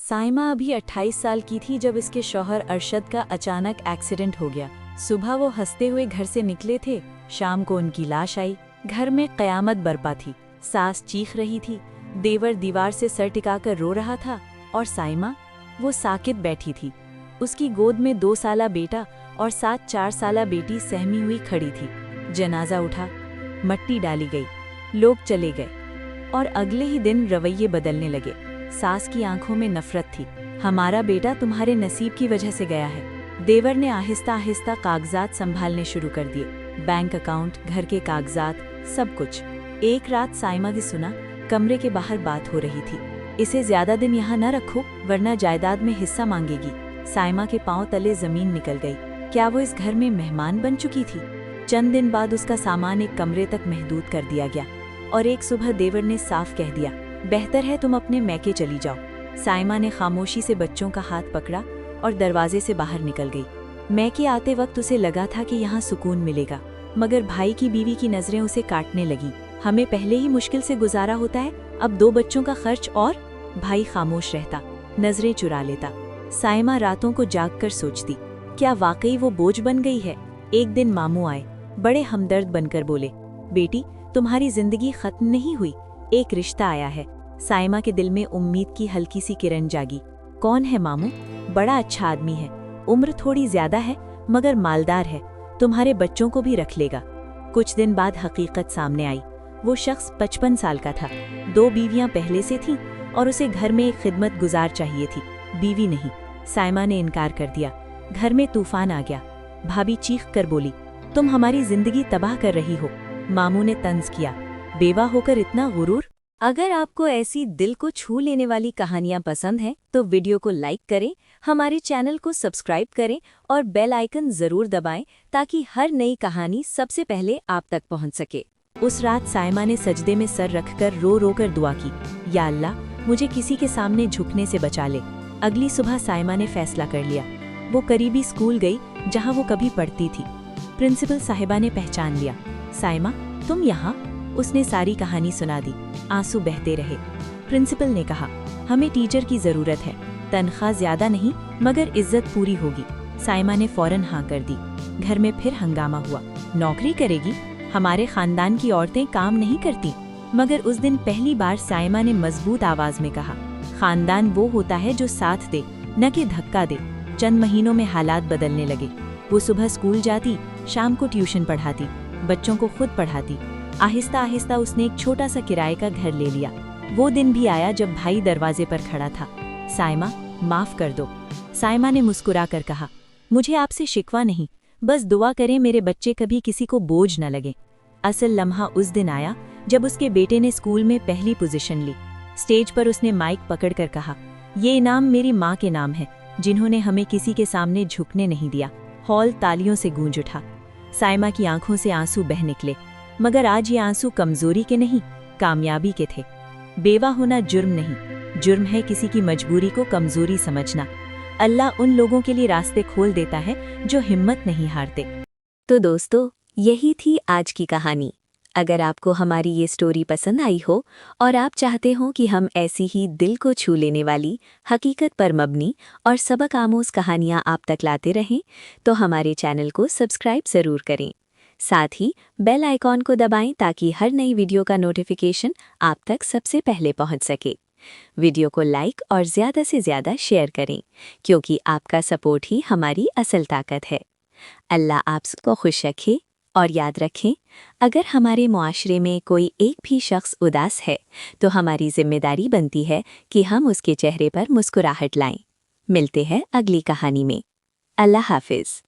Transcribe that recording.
साइमा अभी 28 साल की थी जब इसके शौहर अरशद का अचानक एक्सीडेंट हो गया। सुबह वो हंसते हुए घर से निकले थे, शाम को उनकी लाश आई। घर में कयामत बरपा थी। सास चीख रही थी, देवर दीवार से सर टिकाकर रो रहा था और साइमा वो साकित बैठी थी। उसकी गोद में 2 साला बेटा और साथ 4 साला बेटी सहमी हुई खड़ी थी। जनाजा उठा, मट्टी डाली गई, लोग चले गए और अगले ही दिन रवैये बदलने लगे। सास की आंखों में नफरत थी। हमारा बेटा तुम्हारे नसीब की वजह से गया है। देवर ने आहिस्ता आहिस्ता कागजात संभालने शुरू कर दिए, बैंक अकाउंट, घर के कागजात, सब कुछ। एक रात साइमा ने सुना कमरे के बाहर बात हो रही थी। इसे ज्यादा दिन यहाँ न रखो वरना जायदाद में हिस्सा मांगेगी। साइमा के पांव तले जमीन निकल गई। क्या वो इस घर में मेहमान बन चुकी थी? चंद दिन बाद उसका सामान एक कमरे तक महदूद कर दिया गया और एक सुबह देवर ने साफ कह दिया, बेहतर है तुम अपने मैके चली जाओ। साइमा ने खामोशी से बच्चों का हाथ पकड़ा और दरवाजे से बाहर निकल गई। मैके आते वक्त उसे लगा था कि यहाँ सुकून मिलेगा, मगर भाई की बीवी की नजरें उसे काटने लगी। हमें पहले ही मुश्किल से गुजारा होता है, अब 2 बच्चों का खर्च और। भाई खामोश रहता, नजरें चुरा लेता। साइमा रातों को जाग कर सोचती, क्या वाकई वो बोझ बन गई है? एक दिन मामू आए, बड़े हमदर्द बनकर बोले, बेटी तुम्हारी जिंदगी खत्म नहीं हुई, एक रिश्ता आया है। साइमा के दिल में उम्मीद की हल्की सी किरण जागी। कौन है मामू? बड़ा अच्छा आदमी है, उम्र थोड़ी ज्यादा है मगर मालदार है, तुम्हारे बच्चों को भी रख लेगा। कुछ दिन बाद हकीकत सामने आई। वो शख्स 55 साल का था। 2 बीवियां पहले से थीं और उसे घर में एक खिदमत गुजार चाहिए थी, बीवी नहीं। साइमा ने इनकार कर दिया। घर में तूफान आ गया। भाभी चीख कर बोली, तुम हमारी जिंदगी तबाह कर रही हो। मामू ने तंज किया, बेवा होकर इतना गुरूर। अगर आपको ऐसी दिल को छू लेने वाली कहानियां पसंद हैं तो वीडियो को लाइक करें, हमारे चैनल को सब्सक्राइब करें और बेल आइकन जरूर दबाएं ताकि हर नई कहानी सबसे पहले आप तक पहुंच सके। उस रात साइमा ने सजदे में सर रखकर रो रो कर दुआ की, या अल्लाह मुझे किसी के सामने झुकने से बचा ले। अगली सुबह साइमा ने फैसला कर लिया। वो करीबी स्कूल गई जहाँ वो कभी पढ़ती थी। प्रिंसिपल साहिबा ने पहचान लिया। साइमा तुम यहाँ? उसने सारी कहानी सुना दी। आंसू बहते रहे। प्रिंसिपल ने कहा, हमें टीचर की जरूरत है, तनख्वाह ज्यादा नहीं मगर इज्जत पूरी होगी। साइमा ने फौरन हाँ कर दी। घर में फिर हंगामा हुआ। नौकरी करेगी? हमारे खानदान की औरतें काम नहीं करती। मगर उस दिन पहली बार साइमा ने मजबूत आवाज में कहा, खानदान वो होता है जो साथ दे, न कि धक्का दे। चंद महीनों में हालात बदलने लगे। वो सुबह स्कूल जाती, शाम को ट्यूशन पढ़ाती, बच्चों को खुद पढ़ाती। आहिस्ता आहिस्ता उसने एक छोटा सा किराए का घर ले लिया। वो दिन भी आया जब भाई दरवाजे पर खड़ा था। साइमा माफ कर दो। साइमा ने मुस्कुरा कर कहा, मुझे आपसे शिकवा नहीं, बस दुआ करें मेरे बच्चे कभी किसी को बोझ न लगे। असल लम्हा उस दिन आया जब उसके बेटे ने स्कूल में पहली पोजीशन ली। स्टेज पर उसने माइक पकड़कर कहा, ये इनाम मेरी माँ के नाम है जिन्होंने हमें किसी के सामने झुकने नहीं दिया। हॉल तालियों से गूंज उठा। साइमा की आंखों से आंसू बह निकले, मगर आज ये आंसू कमजोरी के नहीं, कामयाबी के थे। बेवा होना जुर्म नहीं, जुर्म है किसी की मजबूरी को कमजोरी समझना। अल्लाह उन लोगों के लिए रास्ते खोल देता है जो हिम्मत नहीं हारते। तो दोस्तों, यही थी आज की कहानी। अगर आपको हमारी ये स्टोरी पसंद आई हो और आप चाहते हो कि हम ऐसी ही दिल को छू लेने वाली, हकीकत पर मबनी और सबक आमोज कहानियाँ आप तक लाते रहें, तो हमारे चैनल को सब्सक्राइब ज़रूर करें। साथ ही बेल आइकॉन को दबाएं ताकि हर नई वीडियो का नोटिफिकेशन आप तक सबसे पहले पहुंच सके। वीडियो को लाइक और ज़्यादा से ज़्यादा शेयर करें, क्योंकि आपका सपोर्ट ही हमारी असल ताकत है। अल्लाह आप सबको खुश रखे और याद रखें, अगर हमारे मुआशरे में कोई एक भी शख्स उदास है तो हमारी जिम्मेदारी बनती है कि हम उसके चेहरे पर मुस्कुराहट लाएं। मिलते हैं अगली कहानी में। अल्लाह हाफिज़।